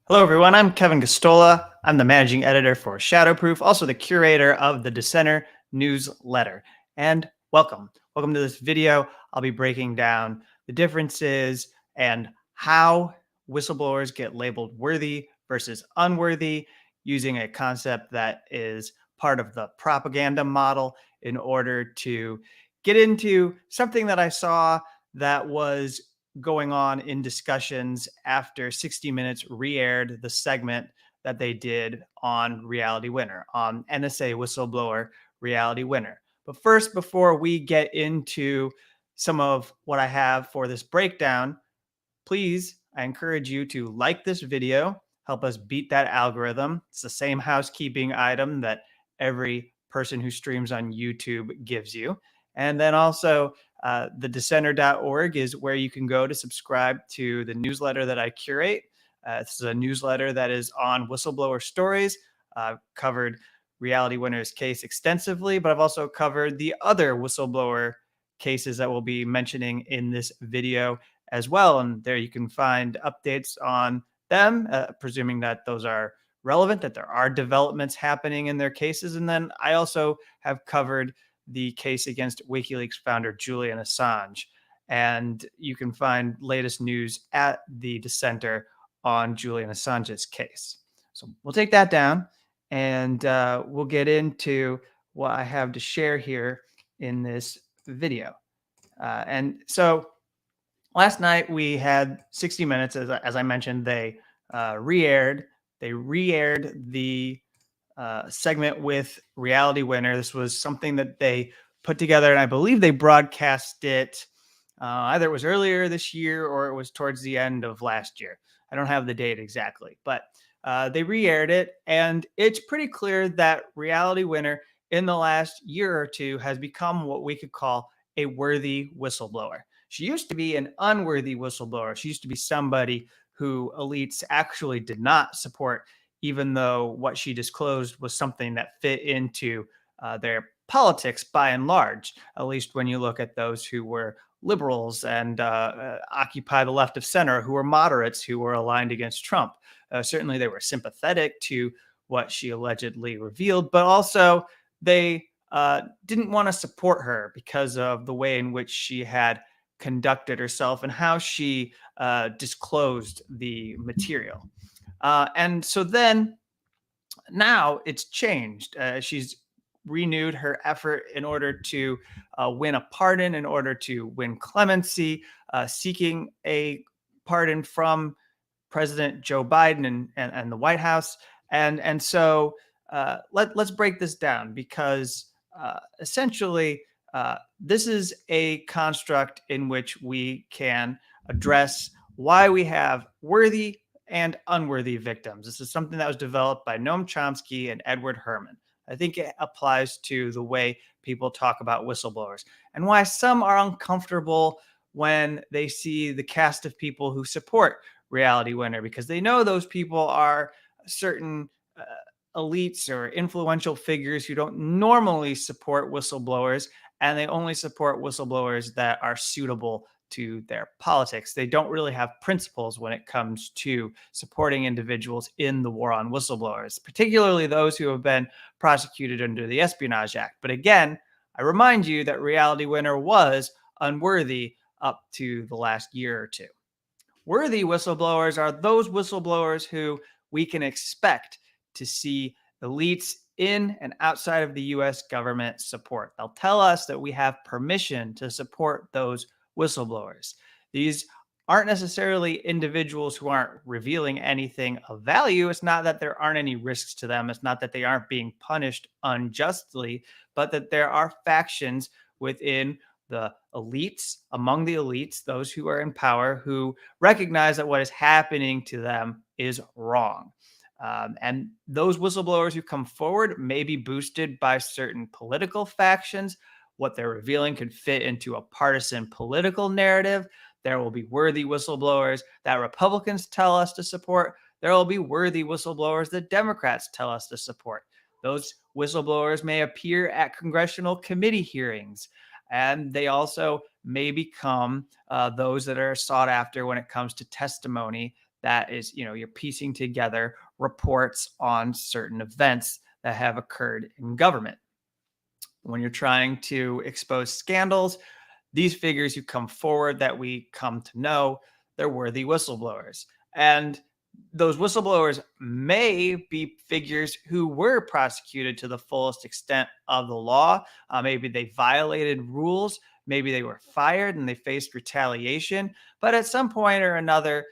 Hello, everyone. I'm Kevin Gosztola. I'm the managing editor for Shadowproof, also the curator of the Dissenter Newsletter. And welcome. Welcome to this video. I'll be breaking down the differences and how whistleblowers get labeled worthy versus unworthy using a concept that is part of the propaganda model in order to get into something that I saw that was going on in discussions after 60 Minutes re-aired the segment that they did on Reality Winner, on NSA whistleblower Reality Winner. But first, before we get into some of what I have for this breakdown, please, I encourage you to like this video, help us beat that algorithm. It's the same housekeeping item that every person who streams on YouTube gives you. And then also, the dissenter.org is where you can go to subscribe to the newsletter that I curate. This is a newsletter that is on whistleblower stories. I've covered Reality Winner's case extensively, but I've also covered the other whistleblower cases that we'll be mentioning in this video as well. And there you can find updates on them, presuming that those are relevant, that there are developments happening in their cases. And then I also have covered the case against WikiLeaks founder Julian Assange. And you can find latest news at the Dissenter on Julian Assange's case. So we'll take that down and we'll get into what I have to share here in this video. And so last night we had 60 Minutes, as I mentioned, they re-aired the segment with Reality Winner. This was something that they put together, and I believe they broadcast it either it was earlier this year or it was towards the end of last year. I don't have the date exactly, but they re-aired it, and it's pretty clear that Reality Winner in the last year or two has become what we could call a worthy whistleblower. She used to be an unworthy whistleblower. She used to be somebody who elites actually did not support, even though what she disclosed was something that fit into their politics by and large, at least when you look at those who were liberals and occupy the left of center, who were moderates, who were aligned against Trump. Certainly they were sympathetic to what she allegedly revealed, but also they didn't want to support her because of the way in which she had conducted herself and how she disclosed the material. And so then now it's changed. She's renewed her effort in order to win a pardon, in order to win clemency, seeking a pardon from President Joe Biden and the White House. And so let's break this down because essentially this is a construct in which we can address why we have worthy and unworthy victims. This is something that was developed by Noam Chomsky and Edward Herman. I think it applies to the way people talk about whistleblowers and why some are uncomfortable when they see the cast of people who support Reality Winner, because they know those people are certain elites or influential figures who don't normally support whistleblowers, and they only support whistleblowers that are suitable to their politics. They don't really have principles when it comes to supporting individuals in the war on whistleblowers, particularly those who have been prosecuted under the Espionage Act. But again, I remind you that Reality Winner was unworthy up to the last year or two. Worthy whistleblowers are those whistleblowers who we can expect to see elites in and outside of the US government support. They'll tell us that we have permission to support those whistleblowers. These aren't necessarily individuals who aren't revealing anything of value. It's not that there aren't any risks to them. It's not that they aren't being punished unjustly, but that there are factions within the elites, among the elites, those who are in power, who recognize that what is happening to them is wrong. And those whistleblowers who come forward may be boosted by certain political factions. What they're revealing could fit into a partisan political narrative. There will be worthy whistleblowers that Republicans tell us to support. There will be worthy whistleblowers that Democrats tell us to support. Those whistleblowers may appear at congressional committee hearings, and they also may become those that are sought after when it comes to testimony that is, you're piecing together reports on certain events that have occurred in government. When you're trying to expose scandals, these figures who come forward that we come to know, they're worthy whistleblowers. And those whistleblowers may be figures who were prosecuted to the fullest extent of the law. Maybe they violated rules. Maybe they were fired and they faced retaliation. But at some point or another,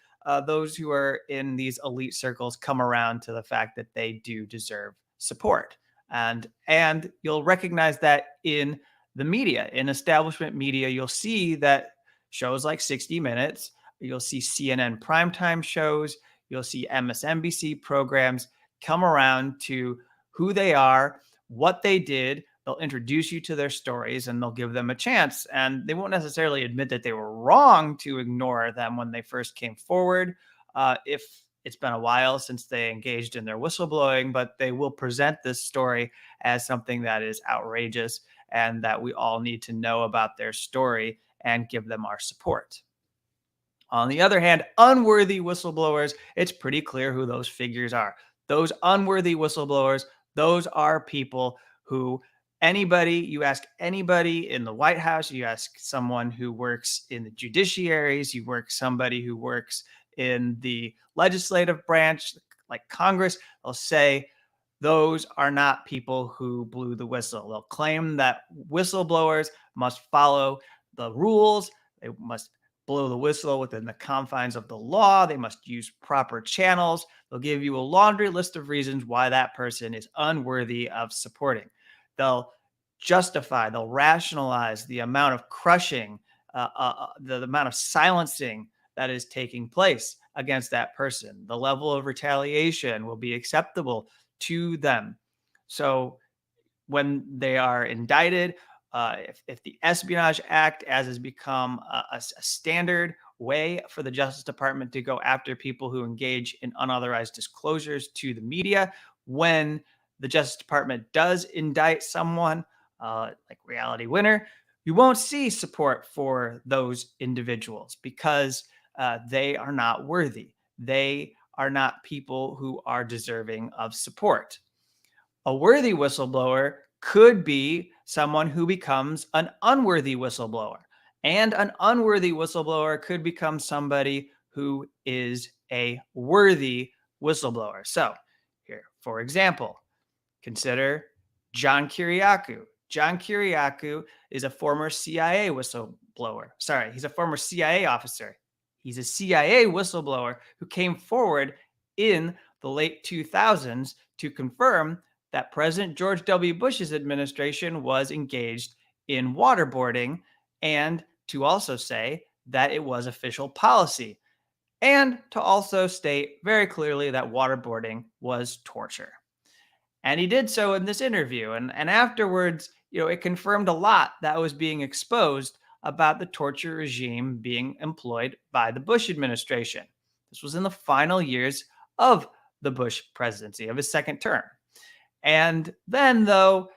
those who are in these elite circles come around to the fact that they do deserve support. And you'll recognize that in the media, in establishment media. You'll see that shows like 60 Minutes, you'll see CNN primetime shows, you'll see MSNBC programs come around to who they are, what they did. They'll introduce you to their stories and they'll give them a chance. And they won't necessarily admit that they were wrong to ignore them when they first came forward. If it's been a while since they engaged in their whistleblowing, but they will present this story as something that is outrageous and that we all need to know about their story and give them our support. On the other hand, unworthy whistleblowers, it's pretty clear who those figures are. Those unworthy whistleblowers, those are people who you ask anybody in the White House, you ask someone who works in the judiciaries, you work somebody who works in the legislative branch, like Congress, they'll say those are not people who blew the whistle. They'll claim that whistleblowers must follow the rules. They must blow the whistle within the confines of the law. They must use proper channels. They'll give you a laundry list of reasons why that person is unworthy of supporting. They'll they'll rationalize the amount of crushing, the amount of silencing that is taking place against that person. The level of retaliation will be acceptable to them. So when they are indicted, if the Espionage Act, as has become a standard way for the Justice Department to go after people who engage in unauthorized disclosures to the media, when the Justice Department does indict someone like Reality Winner, you won't see support for those individuals because they are not worthy. They are not people who are deserving of support. A worthy whistleblower could be someone who becomes an unworthy whistleblower. And an unworthy whistleblower could become somebody who is a worthy whistleblower. So here, for example, consider John Kiriyaku. John Kiriyaku is a former CIA whistleblower. Sorry, he's a former CIA officer. He's a CIA whistleblower who came forward in the late 2000s to confirm that President George W. Bush's administration was engaged in waterboarding and to also say that it was official policy and to also state very clearly that waterboarding was torture. And he did so in this interview. And afterwards, it confirmed a lot that was being exposed about the torture regime being employed by the Bush administration. This was in the final years of the Bush presidency, of his second term. And then, though,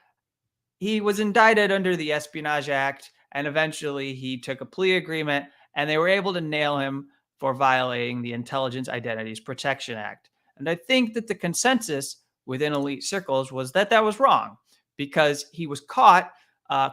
he was indicted under the Espionage Act, and eventually he took a plea agreement, and they were able to nail him for violating the Intelligence Identities Protection Act. And I think that the consensus within elite circles was that that was wrong because he was caught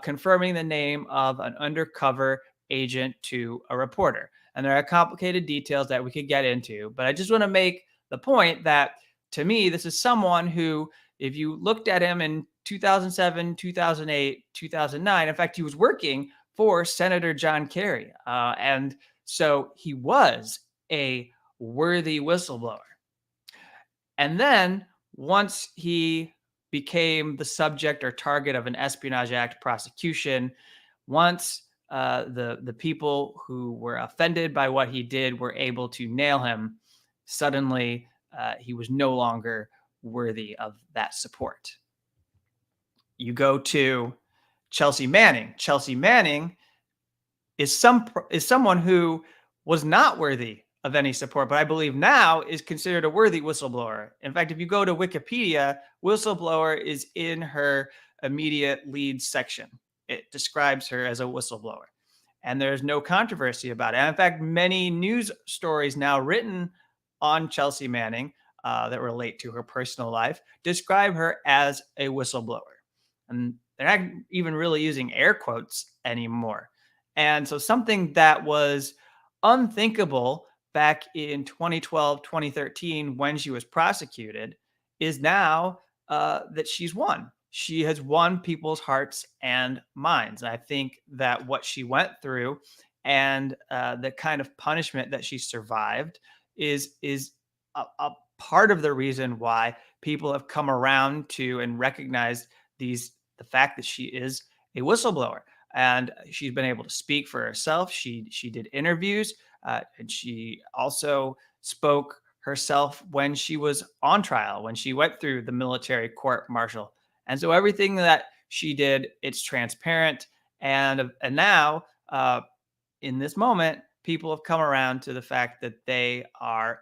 confirming the name of an undercover agent to a reporter. And there are complicated details that we could get into, but I just want to make the point that to me, this is someone who, if you looked at him in 2007, 2008, 2009, in fact, he was working for Senator John Kerry. And so he was a worthy whistleblower. And then once he became the subject or target of an Espionage Act prosecution, once the people who were offended by what he did were able to nail him, suddenly he was no longer worthy of that support. You go to Chelsea Manning. Chelsea Manning is someone who was not worthy of any support, but I believe now is considered a worthy whistleblower. In fact, if you go to Wikipedia, whistleblower is in her immediate lead section. It describes her as a whistleblower. And there's no controversy about it. And in fact, many news stories now written on Chelsea Manning that relate to her personal life describe her as a whistleblower. And they're not even really using air quotes anymore. And so something that was unthinkable back in 2012, 2013, when she was prosecuted, is now that she's won. She has won people's hearts and minds. And I think that what she went through and the kind of punishment that she survived is a part of the reason why people have come around to and recognized the fact that she is a whistleblower, and she's been able to speak for herself. She did interviews, and she also spoke herself when she was on trial, when she went through the military court martial. And so everything that she did, it's transparent. And now, in this moment, people have come around to the fact that they are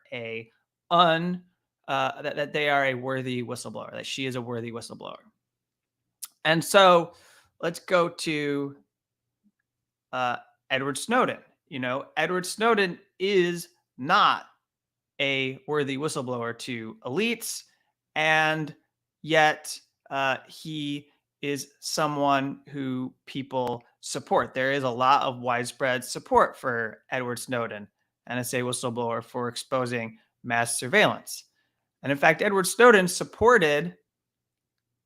that they are a worthy whistleblower, that she is a worthy whistleblower. And so let's go to Edward Snowden. Edward Snowden is not a worthy whistleblower to elites, and yet he is someone who people support. There is a lot of widespread support for Edward Snowden, NSA whistleblower, for exposing mass surveillance. And in fact, Edward Snowden supported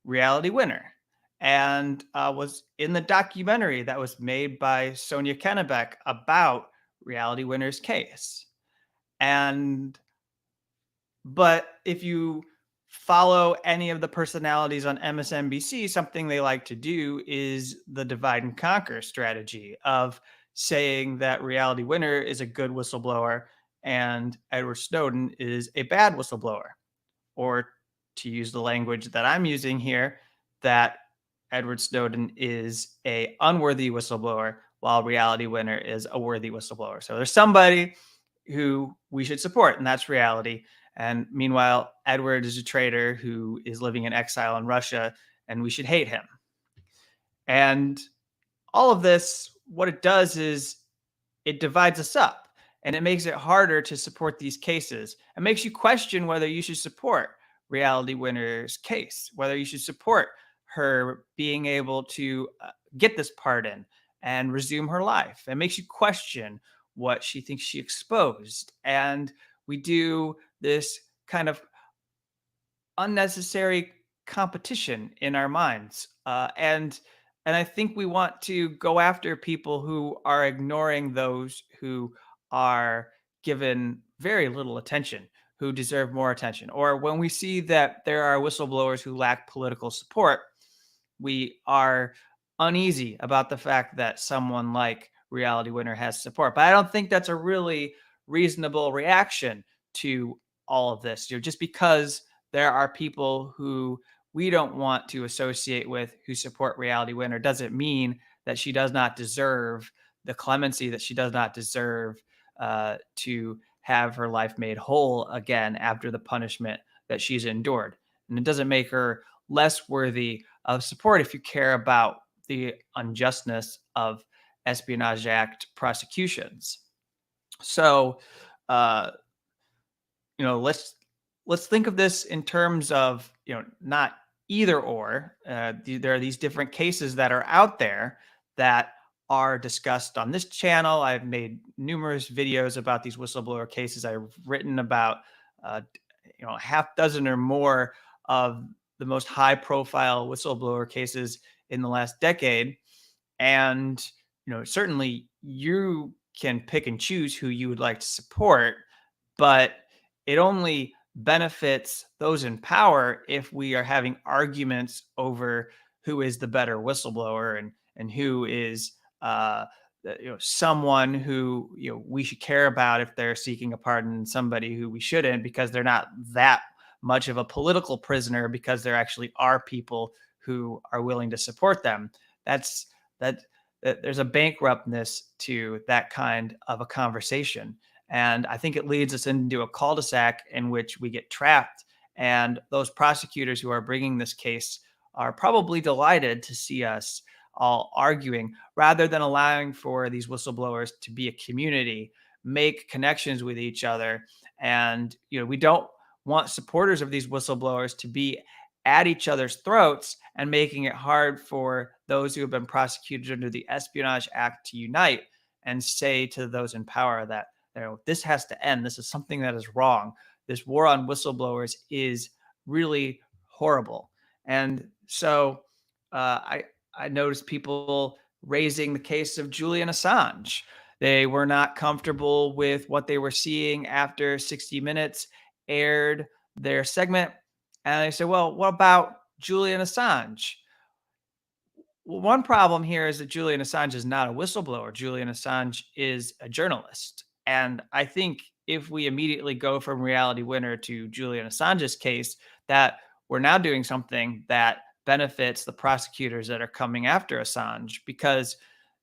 Reality Winner and was in the documentary that was made by Sonia Kennebeck about Reality Winner's case. But if you follow any of the personalities on MSNBC, something they like to do is the divide and conquer strategy of saying that Reality Winner is a good whistleblower and Edward Snowden is a bad whistleblower. Or to use the language that I'm using here, that Edward Snowden is a unworthy whistleblower while Reality Winner is a worthy whistleblower. So there's somebody who we should support, and that's Reality. And meanwhile, Edward is a traitor who is living in exile in Russia, and we should hate him. And all of this, what it does is it divides us up, and it makes it harder to support these cases. It makes you question whether you should support Reality Winner's case, whether you should support her being able to get this pardon and resume her life. It makes you question what she thinks she exposed. And we do this kind of unnecessary competition in our minds. And I think we want to go after people who are ignoring those who are given very little attention, who deserve more attention. Or when we see that there are whistleblowers who lack political support, we are uneasy about the fact that someone like Reality Winner has support. But I don't think that's a really reasonable reaction to all of this. Just because there are people who we don't want to associate with who support Reality Winner doesn't mean that she does not deserve the clemency, that she does not deserve to have her life made whole again after the punishment that she's endured. And it doesn't make her less worthy of support if you care about the unjustness of Espionage Act prosecutions. So, let's think of this in terms of, not either or. There are these different cases that are out there that are discussed on this channel. I've made numerous videos about these whistleblower cases. I've written about, a half dozen or more of the most high profile whistleblower cases in the last decade. And, certainly you can pick and choose who you would like to support, but it only benefits those in power if we are having arguments over who is the better whistleblower and who is someone who we should care about if they're seeking a pardon, and somebody who we shouldn't because they're not that much of a political prisoner, because there actually are people who are willing to support them. There's a bankruptness to that kind of a conversation. And I think it leads us into a cul-de-sac in which we get trapped. And those prosecutors who are bringing this case are probably delighted to see us all arguing rather than allowing for these whistleblowers to be a community, make connections with each other, And we don't want supporters of these whistleblowers to be at each other's throats and making it hard for those who have been prosecuted under the Espionage Act to unite and say to those in power that this has to end. This is something that is wrong. This war on whistleblowers is really horrible. And so I noticed people raising the case of Julian Assange. They were not comfortable with what they were seeing after 60 Minutes aired their segment. And they said, well, what about Julian Assange? Well, one problem here is that Julian Assange is not a whistleblower. Julian Assange is a journalist. And I think if we immediately go from Reality Winner to Julian Assange's case, that we're now doing something that benefits the prosecutors that are coming after Assange, because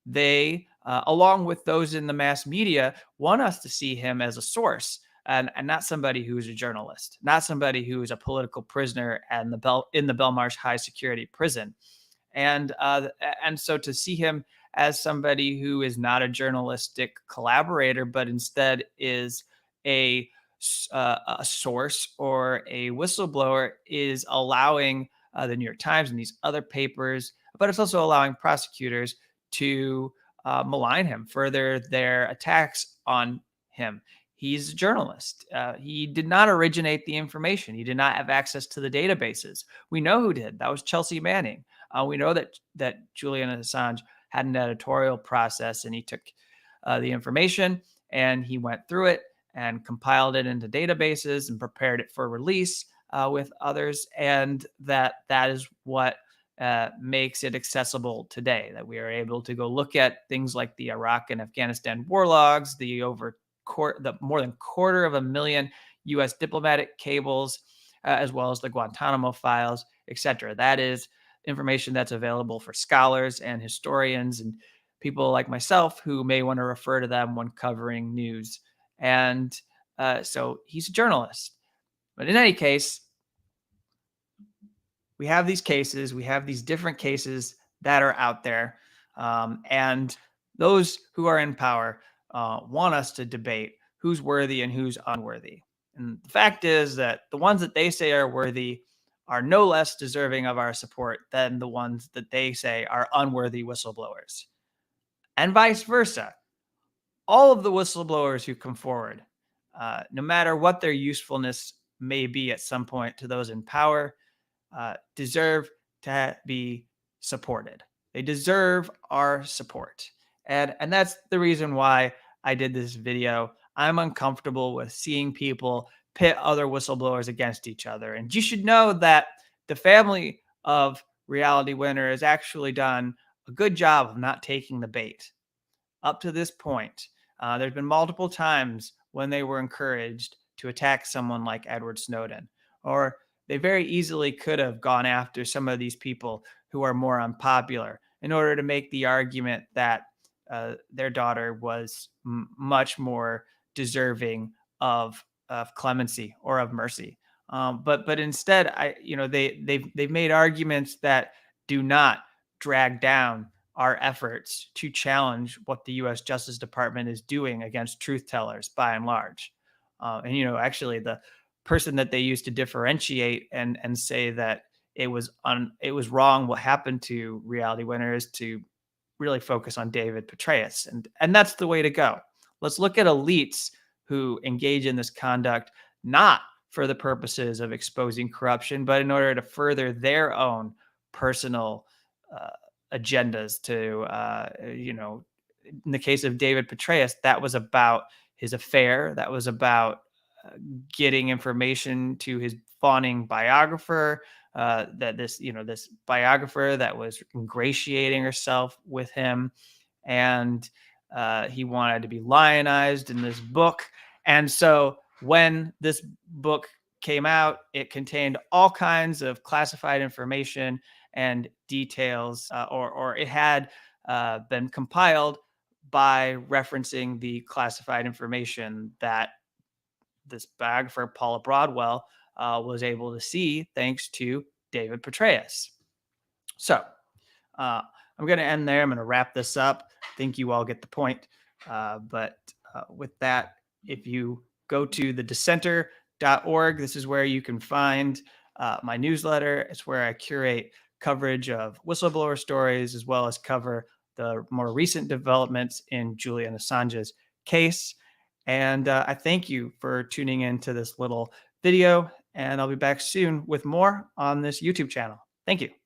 they, along with those in the mass media, want us to see him as a source and not somebody who's a journalist, not somebody who is a political prisoner and in the Belmarsh high security prison. And so to see him as somebody who is not a journalistic collaborator, but instead is a source or a whistleblower, is allowing the New York Times and these other papers, but it's also allowing prosecutors to malign him, further their attacks on him. He's a journalist. He did not originate the information. He did not have access to the databases. We know who did. That was Chelsea Manning. We know that Julian Assange had an editorial process, and he took the information and he went through it and compiled it into databases and prepared it for release with others. And that is what makes it accessible today, that we are able to go look at things like the Iraq and Afghanistan war logs, the more than 250,000 U.S. diplomatic cables, as well as the Guantanamo files, etc. That is information that's available for scholars and historians and people like myself who may want to refer to them when covering news. And so he's a journalist. But in any case, we have these cases, we have these different cases that are out there. And those who are in power want us to debate who's worthy and who's unworthy. And the fact is that the ones that they say are worthy are no less deserving of our support than the ones that they say are unworthy whistleblowers. And vice versa. All of the whistleblowers who come forward, no matter what their usefulness may be at some point to those in power, deserve to be supported. They deserve our support. And that's the reason why I did this video. I'm uncomfortable with seeing people pit other whistleblowers against each other. And you should know that the family of Reality Winner has actually done a good job of not taking the bait. Up to this point, there's been multiple times when they were encouraged to attack someone like Edward Snowden, or they very easily could have gone after some of these people who are more unpopular in order to make the argument that their daughter was much more deserving of clemency or of mercy. But instead, they've made arguments that do not drag down our efforts to challenge what the U.S. Justice Department is doing against truth tellers by and large. Actually, the person that they used to differentiate and say that it was wrong what happened to Reality Winner is to really focus on David Petraeus, and that's the way to go. Let's look at elites who engage in this conduct not for the purposes of exposing corruption, but in order to further their own personal agendas. In the case of David Petraeus, that was about his affair. That was about getting information to his fawning biographer, this biographer that was ingratiating herself with him, and he wanted to be lionized in this book. And so when this book came out, it contained all kinds of classified information and details, or it had been compiled by referencing the classified information that this biographer, Paula Broadwell, was able to see thanks to David Petraeus. So I'm going to end there. I'm going to wrap this up. I think you all get the point. But with that, if you go to the dissenter.org. This is where you can find my newsletter. It's where I curate coverage of whistleblower stories, as well as cover the more recent developments in Julian Assange's case. And I thank you for tuning into this little video, and I'll be back soon with more on this YouTube channel. Thank you.